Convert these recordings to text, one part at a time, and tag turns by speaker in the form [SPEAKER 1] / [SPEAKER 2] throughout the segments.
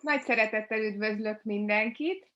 [SPEAKER 1] Nagy szeretettel üdvözlök mindenkit!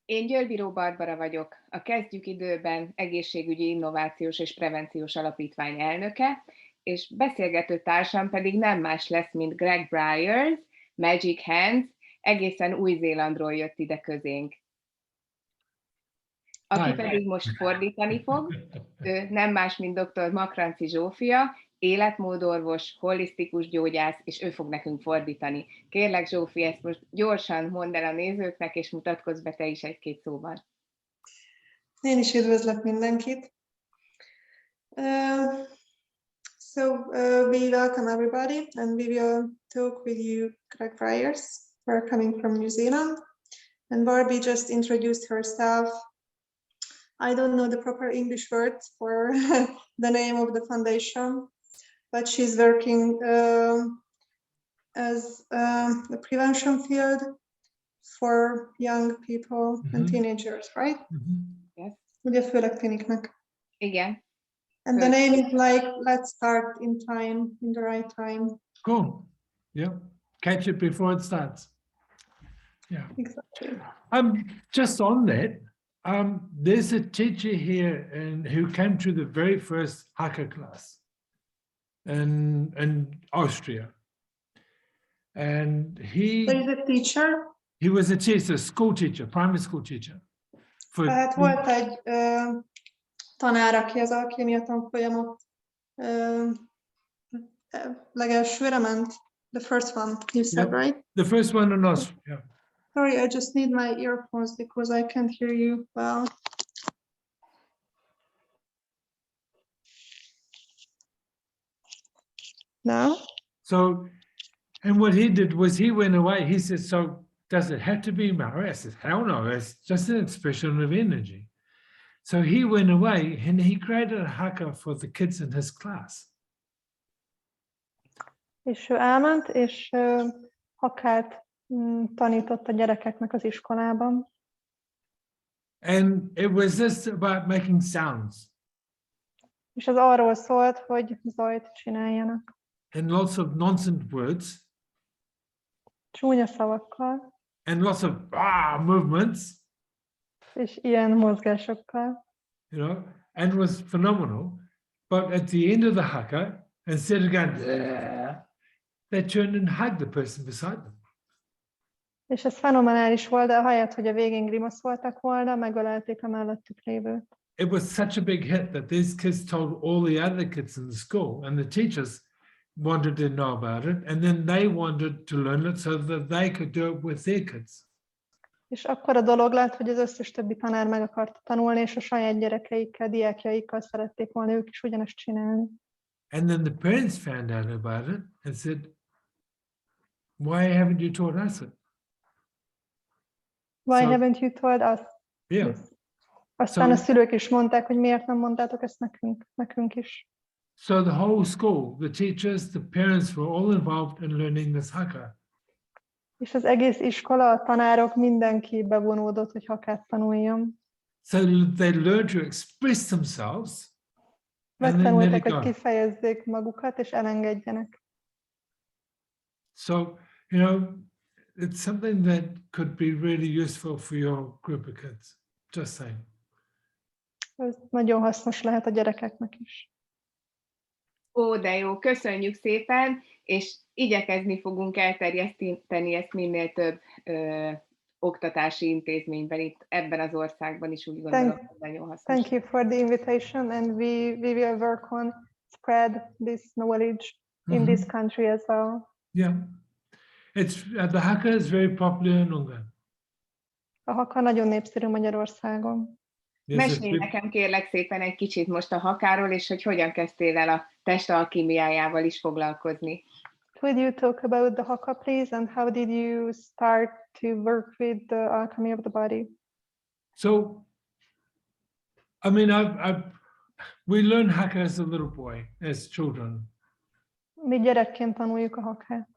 [SPEAKER 1] Én Zsofi Barbara vagyok, a Kezdjük Időben Egészségügyi Innovációs és Prevenciós Alapítvány elnöke, és beszélgető társam pedig nem más lesz, mint Greg Briers, Magic Hands, egészen Új-Zélandról jött ide közénk. Aki pedig most fordítani fog, ő nem más, mint dr. Makranci Zsófia, életmódorvos, holisztikus gyógyász, és ő fog nekünk fordítani. Kérlek, Zsófi, ezt most gyorsan mondd el a nézőknek, és mutatkozz be te is egy-két szóval.
[SPEAKER 2] Én is üdvözlök mindenkit. We welcome everybody, and we will talk with you, Greg Briers. We're coming from New Zealand, and Barbie just introduced herself. I don't know the proper English words for the name of the foundation, but she's working as the prevention field for young people and teenagers, right?
[SPEAKER 1] Yes.
[SPEAKER 2] Ugye főleg tiniknek.
[SPEAKER 1] Igen.
[SPEAKER 2] And the name is like, let's start in time, in the right time.
[SPEAKER 3] Cool. Yeah. Catch it before it starts. Yeah.
[SPEAKER 2] Exactly.
[SPEAKER 3] Just on that, there's a teacher here who came to the very first Haka class in Austria. And
[SPEAKER 2] There is a teacher.
[SPEAKER 3] he was a teacher, school teacher, primary school teacher.
[SPEAKER 2] Tehát volt egy tanár, aki az alkémia tanfolyamot legelsőre ment. The first one, you said, right?
[SPEAKER 3] The first one in Austria, yeah.
[SPEAKER 2] Sorry, I just need my earphones because I can't hear you well. Now?
[SPEAKER 3] So, and what he did was he went away. He said, so does it have to be Maori? I said, hell no, it's just an expression of energy. So he went away and he created a haka for the kids in his class.
[SPEAKER 2] És ő elment, és hakát tanított a gyerekeknek az iskolában.
[SPEAKER 3] And it was just about making sounds.
[SPEAKER 2] És az arról szólt, hogy zajt csináljanak.
[SPEAKER 3] And lots of nonsense words.
[SPEAKER 2] Csúnya szavakkal.
[SPEAKER 3] And lots of movements.
[SPEAKER 2] És ilyen mozgásokkal.
[SPEAKER 3] You know, and it was phenomenal. But at the end of the haka, instead of going, they turned and hugged the person beside them.
[SPEAKER 2] És ez fenomenális volt, de ahelyett, hogy a végén grimaszoltak volna, megölelték a mellettük lévőt.
[SPEAKER 3] It was such a big hit that these kids told all the other kids in the school, and the teachers wanted to know about it, and then they wanted to learn it so that they could do it with their kids.
[SPEAKER 2] És akkor a dolog lett, hogy az összes többi tanár meg akarta tanulni, és a saját gyerekeikkel, diákjaikkal szerették volna ők is ugyanezt csinálni.
[SPEAKER 3] And then the parents found out about it and said, why haven't you taught us it?
[SPEAKER 2] Why haven't you told us?
[SPEAKER 3] Yeah.
[SPEAKER 2] Aztán a szülők is mondták, hogy miért nem mondtátok ezt nekünk is.
[SPEAKER 3] So the whole school, the teachers, the parents were all involved in learning this haka.
[SPEAKER 2] És az egész iskola, a tanárok, mindenki bevonódott, hogy hakát tanuljon.
[SPEAKER 3] So they learned to express themselves.
[SPEAKER 2] Megtanultak, hogy kifejezzék magukat, és elengedjenek.
[SPEAKER 3] So, you know, it's something that could be really useful for your group of kids. Just saying.
[SPEAKER 2] Ez nagyon hasznos lehet a gyerekeknek is.
[SPEAKER 1] Ó, de jó, köszönjük szépen, és igyekezni fogunk elterjeszteni ezt minél több oktatási intézményben, itt ebben az országban is úgy gondolom, hogy nagyon hasznos.
[SPEAKER 2] Thank you for the invitation, and we will work on spread this knowledge in this country as well.
[SPEAKER 3] Yeah, the haka is very popular in Ungarn.
[SPEAKER 2] A haka nagyon népszerű Magyarországon.
[SPEAKER 1] Mesélj nekem kérlek szépen egy kicsit most a hakáról, és hogy hogyan kezdtél el a test alkímiájával is foglalkozni.
[SPEAKER 2] Could you talk about the haka, please, and how did you start to work with the alchemy of the body?
[SPEAKER 3] So, I mean, we learn haka as a little boy, as children.
[SPEAKER 2] Mi gyerekként tanuljuk a hakát.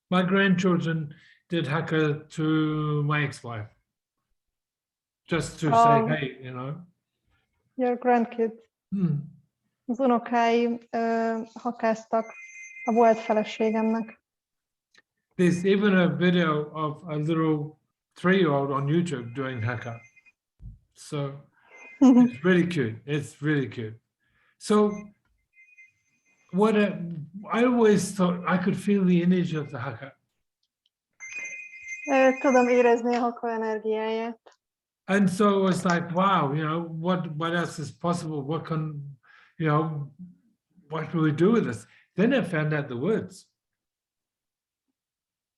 [SPEAKER 3] My grandchildren did haka to my ex-wife. Just to say, hey, you know.
[SPEAKER 2] Your grandkids. Az unokáim hakáztak a volt feleségemnek.
[SPEAKER 3] There's even a video of a little 3-year-old on YouTube doing haka. So it's really cute. It's really cute. So I always thought I could feel the energy of the haka.
[SPEAKER 2] Tudom érezni a haka energiáját.
[SPEAKER 3] And so it was like, wow, what else is possible? What can, what do we do with this? Then I found out the words.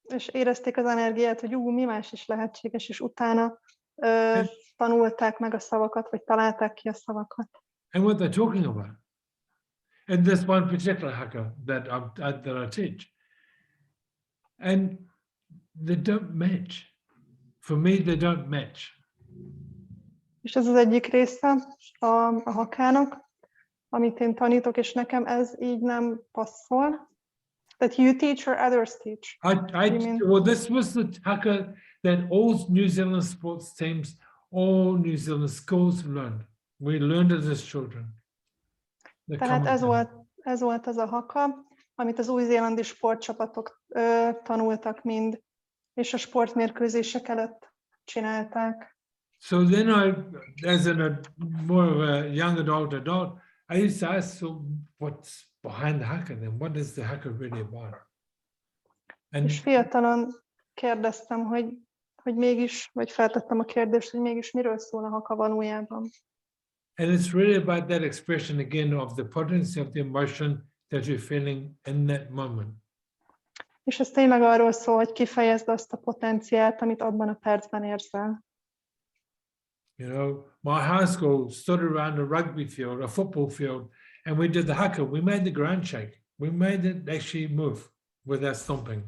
[SPEAKER 2] És érezték az energiát, hogy mi más is lehetséges, és utána tanulták meg a szavakat, vagy találták ki a szavakat.
[SPEAKER 3] And what they're talking about. And this one particular haka that I teach. And they don't match. For me, they don't match.
[SPEAKER 2] És ez az egyik része a hakának, amit én tanítok, és nekem ez így nem passzol. That you teach or others teach?
[SPEAKER 3] Well, this was the haka that all New Zealand sports teams, all New Zealand schools learned. We learned it as children.
[SPEAKER 2] Tehát ez volt az a haka, amit az új-zélandi sportcsapatok tanultak mind, és a sportmérkőzések előtt csinálták.
[SPEAKER 3] So then as more of a young adult, I used to ask, so what's behind the haka then? What is the haka really about?
[SPEAKER 2] És fiatalon kérdeztem, hogy mégis, vagy feltettem a kérdést, hogy mégis miről szól a haka valójában.
[SPEAKER 3] And it's really about that expression again of the potency of the emotion that you're feeling in that moment.
[SPEAKER 2] És ez tényleg arról szól, hogy kifejezd azt a potenciált, amit abban a percben érzel.
[SPEAKER 3] My high school stood around a rugby field, a football field, and we did the haka. We made the ground shake. We made it actually move without stomping.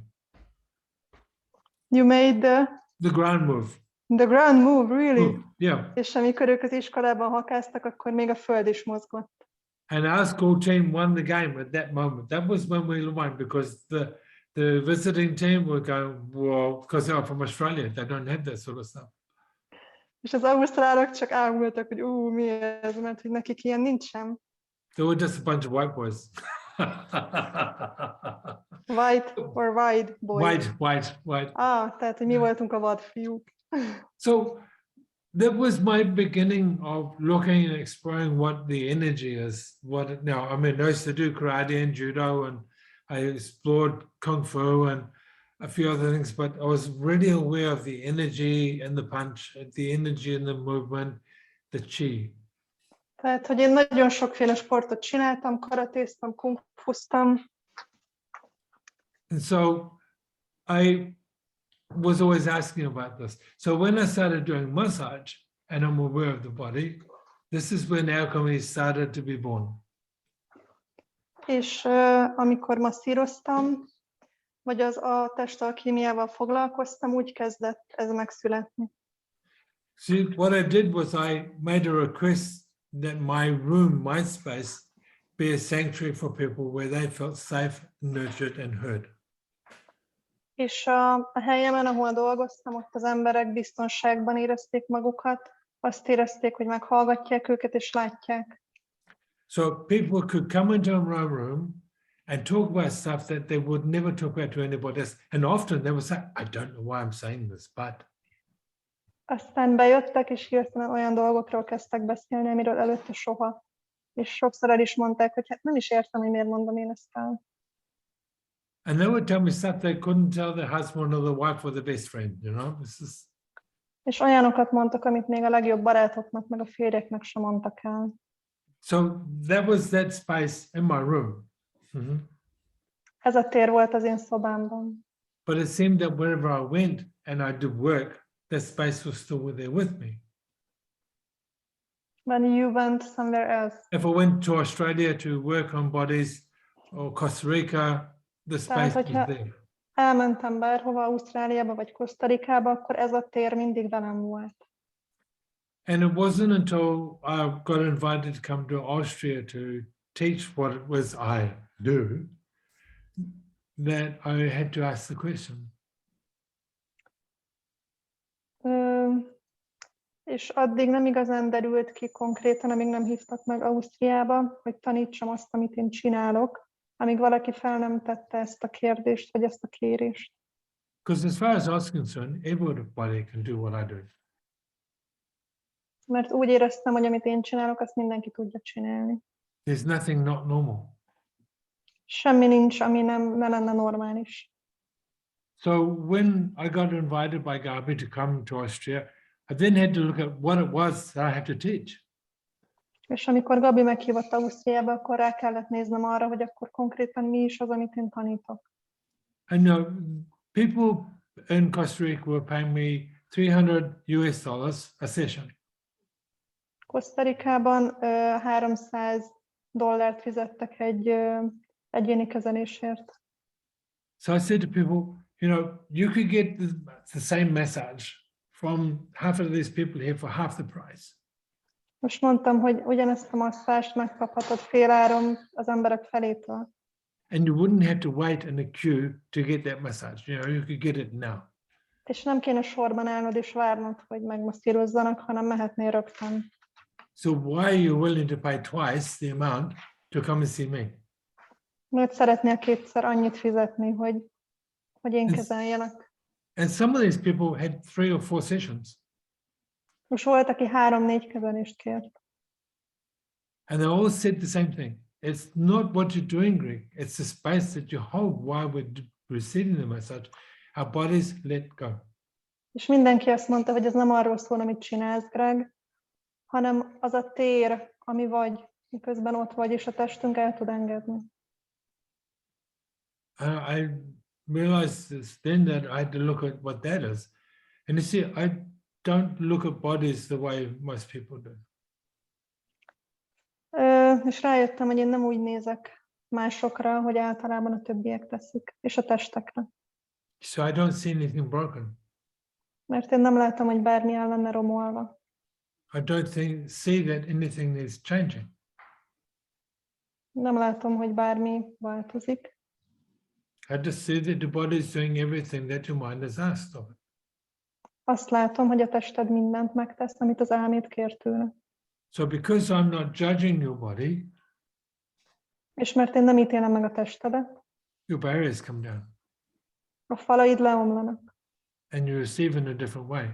[SPEAKER 2] You made
[SPEAKER 3] the ground move.
[SPEAKER 2] The ground move, really?
[SPEAKER 3] Yeah.
[SPEAKER 2] És amikor ők az iskolában hakáztak, akkor még a föld is mozgott.
[SPEAKER 3] And our school team won the game at that moment. That was when we won, because the visiting team were going, well, because they are from Australia, they don't have that sort of stuff.
[SPEAKER 2] És az ausztrálok csak ámultak, hogy mi ez, mert hogy nekik ilyen nincsen.
[SPEAKER 3] They were just a bunch of white boys.
[SPEAKER 2] White or wide boys?
[SPEAKER 3] White.
[SPEAKER 2] Tehát, hogy mi voltunk a vad fiúk.
[SPEAKER 3] So that was my beginning of looking and exploring what the energy is. I used to do karate and judo, and I explored kung fu and a few other things, but I was really aware of the energy and the punch, the energy and the movement, the chi.
[SPEAKER 2] Tehát, hogy én nagyon sokféle sportot csináltam, karatéztam, kungfuztam.
[SPEAKER 3] And so I was always asking about this. So when I started doing massage and I'm aware of the body, this is when alchemy started to be born.
[SPEAKER 2] És amikor masszíroztam, vagy a testalkímiával foglalkoztam, úgy kezdett ez megszületni.
[SPEAKER 3] See, what I did was I made a request that my room, my space, be a sanctuary for people where they felt safe, nurtured and heard.
[SPEAKER 2] És a helyemen, ahol dolgoztam, ott az emberek biztonságban érezték magukat, azt érezték, hogy meghallgatják őket és látják.
[SPEAKER 3] So people could come into my room and talk about stuff that they would never talk about to anybody else. And often they would say, I don't know why I'm saying this, but.
[SPEAKER 2] Aztán bejöttek, és hirtelen olyan dolgokról kezdtek beszélni, amiről előtte soha. És sokszor el is mondták, hogy hát nem is értem, hogy miért mondom én ezt el.
[SPEAKER 3] And they would tell me stuff they couldn't tell their husband or the wife or the best friend,
[SPEAKER 2] És olyanokat mondtak, amit még a legjobb barátoknak, meg a férjeknek sem mondtak el.
[SPEAKER 3] So that was that space in my room. Mm-hmm.
[SPEAKER 2] Ez a tér volt az én szobámban.
[SPEAKER 3] But it seemed that wherever I went and I did work, that space was still there with me.
[SPEAKER 2] When you went somewhere else.
[SPEAKER 3] If I went to Australia to work on bodies or Costa Rica, the space was there.
[SPEAKER 2] Elmentem bárhova, Ausztráliába vagy Costa Ricába, akkor ez a tér mindig velem volt.
[SPEAKER 3] And it wasn't until I got invited to come to Austria to teach what it was I do that I had to ask the question.
[SPEAKER 2] És addig nem igazán derült ki konkrétan, amíg nem hívtak meg Ausztriába, hogy tanítsam azt, amit én csinálok. amíg valaki fel nem tette ezt a kérdést, vagy ezt a kérést.
[SPEAKER 3] Because as far as I was concerned, everybody can do what I do.
[SPEAKER 2] Mert úgy éreztem, hogy amit én csinálok, azt mindenki tudja csinálni.
[SPEAKER 3] There's nothing not normal.
[SPEAKER 2] Semmi nincs, ami ne lenne normális.
[SPEAKER 3] So when I got invited by Gabi to come to Austria, I then had to look at what it was that I had to teach.
[SPEAKER 2] És amikor Gabi meghívott Ausztriába, akkor rá kellett néznem arra, hogy akkor konkrétan mi is az, amit én tanítok.
[SPEAKER 3] And people in Costa Rica were paying me $300 a session.
[SPEAKER 2] Costa Ricában $300 fizettek egy egyéni kezelésért.
[SPEAKER 3] So I said to people, you could get the same massage from half of these people here for half the price.
[SPEAKER 2] Most mondtam, hogy ugyanezt a masszást megkaphatod féláron az emberek felétől.
[SPEAKER 3] And you wouldn't have to wait in a queue to get that massage. You could get it now.
[SPEAKER 2] És nem kéne sorban állnod és várnod, hogy megmasszírozzanak, hanem mehetnél rögtön.
[SPEAKER 3] So why are you willing to pay twice the amount to come and see me?
[SPEAKER 2] Miért szeretnél kétszer annyit fizetni, hogy én
[SPEAKER 3] It's-
[SPEAKER 2] kezeljelek?
[SPEAKER 3] And some of these people had 3 or 4 sessions.
[SPEAKER 2] Most volt, aki 3-4 kezelést kért.
[SPEAKER 3] And they all said the same thing. It's not what you're doing, Greg. It's the space that you hold while we're receiving the massage. Our bodies let go.
[SPEAKER 2] És mindenki azt mondta, hogy ez nem arról szól, amit csinálsz, Greg, hanem az a tér, ami vagy, miközben ott vagy, és a testünk el tud engedni.
[SPEAKER 3] I realized this then that I had to look at what that is. And you see, I don't look at bodies the way most people do.
[SPEAKER 2] És rájöttem, hogy én nem úgy nézek másokra, hogy általában a többiek teszik, és a testekre.
[SPEAKER 3] So I don't see anything broken.
[SPEAKER 2] Mert én nem látom, hogy bármi el lenne romolva.
[SPEAKER 3] I don't see that anything is changing.
[SPEAKER 2] Nem látom, hogy bármi változik.
[SPEAKER 3] I just see that the body is doing everything that your mind has asked of it.
[SPEAKER 2] Azt látom, hogy a tested mindent megtesz, amit az elmét kér tőle.
[SPEAKER 3] So because I'm not judging your body,
[SPEAKER 2] És mert én nem ítélem meg a testedet,
[SPEAKER 3] your barriers come down
[SPEAKER 2] a falaid leomlanak,
[SPEAKER 3] and you receive in a different way.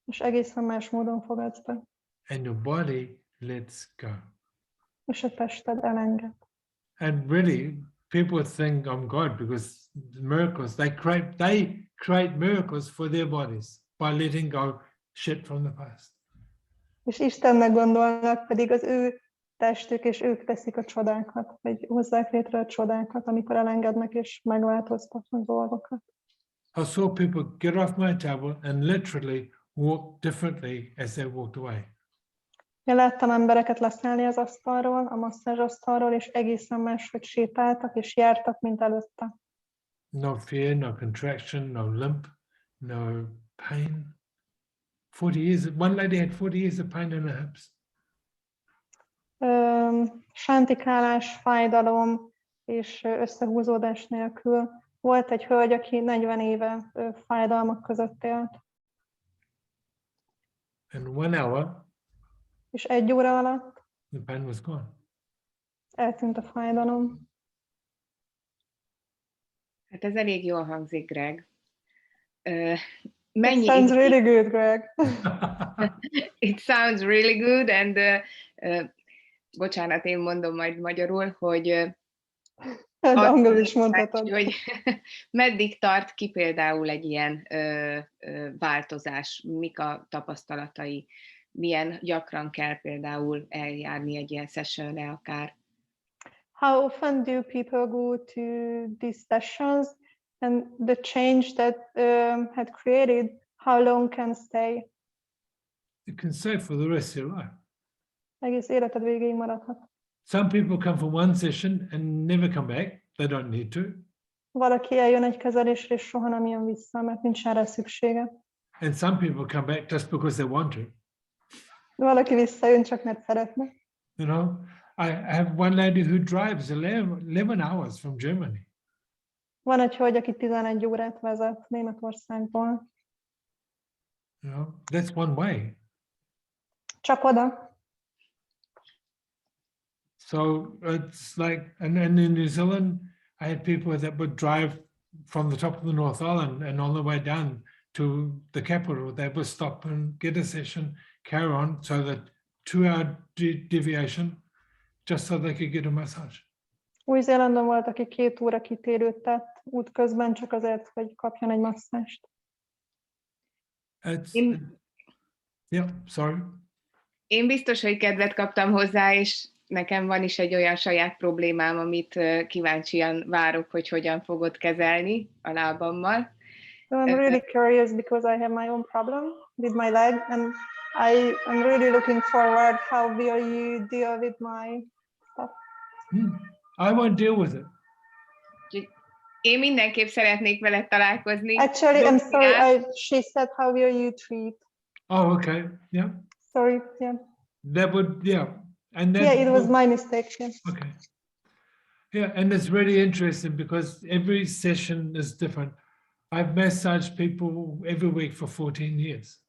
[SPEAKER 2] és egészen más módon fogadsz be,
[SPEAKER 3] And your body lets go.
[SPEAKER 2] és a tested elenged.
[SPEAKER 3] And really, people think I'm God because the miracles, they create miracles for their bodies by letting go shit from the past.
[SPEAKER 2] És Istennek gondolnak, pedig az ő testük, és ők teszik a csodákat, vagy hozzák létre a csodákat, amikor elengednek és megváltoztatnak dolgokat.
[SPEAKER 3] I saw people get off my table and literally walk differently as they walked away.
[SPEAKER 2] Én láttam embereket leszállni az asztalról, a masszázsasztalról, és egészen máshogy sétáltak és jártak, mint előtte.
[SPEAKER 3] No fear, no contraction, no limp, no pain. 40 years, one lady had 40 years of pain in her hips.
[SPEAKER 2] Sántikálás, fájdalom és összehúzódás nélkül. Volt egy hölgy, aki 40 éve fájdalmak között élt.
[SPEAKER 3] In 1 hour,
[SPEAKER 2] És 1 óra alatt
[SPEAKER 3] the pain was gone.
[SPEAKER 2] eltűnt a fájdalom.
[SPEAKER 1] Hát ez elég jól hangzik, Greg.
[SPEAKER 2] It sounds really good, Greg.
[SPEAKER 1] It sounds really good, and bocsánat, én mondom majd magyarul, hogy
[SPEAKER 2] Angolul is mondhatod.
[SPEAKER 1] hogy meddig tart ki például egy ilyen változás, mik a tapasztalatai, milyen gyakran kell például eljárni egy ilyen sessionre akár.
[SPEAKER 2] How often do people go to these sessions, and the change that had created, how long can stay?
[SPEAKER 3] You can stay for the rest of your life.
[SPEAKER 2] Egész életed végéig maradhat.
[SPEAKER 3] Some people come for one session and never come back. They don't need to.
[SPEAKER 2] Valaki eljön egy kezelésre, és soha nem jön vissza, mert nincs erre szüksége.
[SPEAKER 3] And some people come back just because they want to.
[SPEAKER 2] Valaki visszajön, csak mert szeretne.
[SPEAKER 3] I have one lady who drives 11 hours from Germany.
[SPEAKER 2] Van egy hölgy, aki 11 órát vezet Németországból.
[SPEAKER 3] That's one way.
[SPEAKER 2] Csak oda.
[SPEAKER 3] So it's like, and in New Zealand, I had people that would drive from the top of the North Island and on the way down to the capital, they would stop and get a session, carry on, so that 2-hour deviation, just so they could get a massage.
[SPEAKER 4] Új-Zélandon volt, aki 2 óra kitérőt tett útközben, csak azért, hogy kapjon egy masszást.
[SPEAKER 3] Yeah, sorry.
[SPEAKER 1] Én biztos, hogy kedvet kaptam hozzá, és nekem van is egy olyan saját problémám, amit kíváncsian várok, hogy hogyan fogod kezelni a lábammal.
[SPEAKER 4] So I'm really curious because I have my own problem with my leg, and I'm really looking forward how will you deal with my stuff.
[SPEAKER 3] I won't deal with it.
[SPEAKER 1] Én mindenképp szeretnék veled találkozni.
[SPEAKER 4] Actually, I'm sorry, she said how will you treat.
[SPEAKER 3] Oh, okay, yeah.
[SPEAKER 4] Sorry, yeah.
[SPEAKER 3] That would, yeah. And that,
[SPEAKER 4] Yeah, it was my mistake, yeah.
[SPEAKER 3] Okay. Yeah, and it's really interesting because every session is different. I've massaged people every week for 14 years.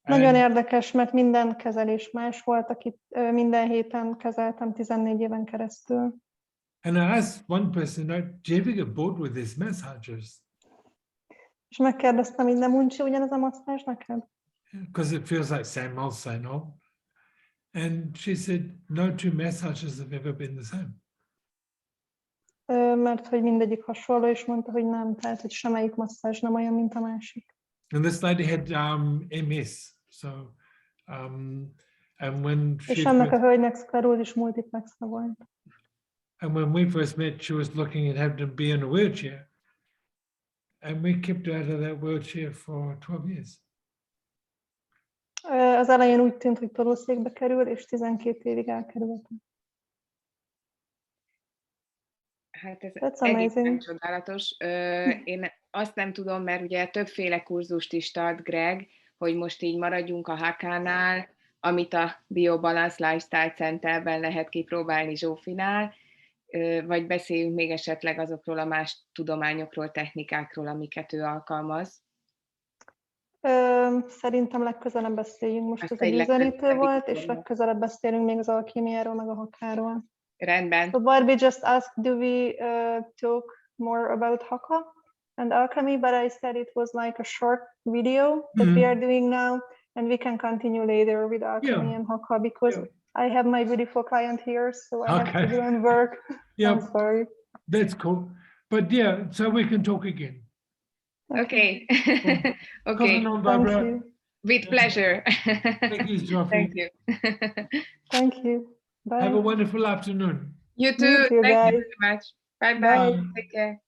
[SPEAKER 4] Nagyon érdekes, mert minden kezelés más volt, akit minden héten kezeltem 14 éven keresztül.
[SPEAKER 3] And I asked one person, do you ever get bored with these massages?
[SPEAKER 4] És megkérdeztem, hogy nem uncsi ugyanez a masszázs neked?
[SPEAKER 3] Because it feels like same old, same old. And she said, no two massages have ever been the same.
[SPEAKER 4] Mert hogy mindegyik hasonló, és mondta, hogy nem, tehát hogy semmelyik masszázs nem olyan, mint a másik.
[SPEAKER 3] And this lady had MS, so and when
[SPEAKER 4] És ennek a hölgynek szklerózis multiplexa volt.
[SPEAKER 3] And when we first met, she was looking at having to be in a wheelchair, and we kept her out of that wheelchair for 12 years.
[SPEAKER 4] Az elején úgy tűnt, hogy tolószékbe kerül, és 12 évig elkerült.
[SPEAKER 1] Hát ez
[SPEAKER 4] That's
[SPEAKER 1] egészen
[SPEAKER 4] amazing.
[SPEAKER 1] csodálatos. Én azt nem tudom, mert ugye többféle kurzust is tart Greg, hogy most így maradjunk a Hakánál, amit a BioBalance Lifestyle Centerben lehet kipróbálni Zsófinál, vagy beszéljünk még esetleg azokról a más tudományokról, technikákról, amiket ő alkalmaz.
[SPEAKER 4] Szerintem legközelebb beszéljünk. Most ez egy üzenítő volt, és legközelebb beszélünk még az alkémiáról, meg a hakáról.
[SPEAKER 1] Rendben.
[SPEAKER 4] So Barbie just asked, do we talk more about Haka and Alchemy? But I said it was like a short video that we are doing now, and we can continue later with Alchemy and Haka, because I have my beautiful client here, so I have to go and work. I'm sorry.
[SPEAKER 3] That's cool. But yeah, so we can talk again.
[SPEAKER 1] Okay. Okay.
[SPEAKER 3] Come on, Barbara.
[SPEAKER 4] Thank you.
[SPEAKER 1] With pleasure.
[SPEAKER 3] Thank you, Zsofi.
[SPEAKER 1] Thank you.
[SPEAKER 4] Thank you. Bye.
[SPEAKER 3] Have a wonderful afternoon.
[SPEAKER 1] You too.
[SPEAKER 4] You too,
[SPEAKER 1] Thank you
[SPEAKER 4] guys.
[SPEAKER 1] very much. Bye-bye.
[SPEAKER 4] Bye.
[SPEAKER 1] Take care.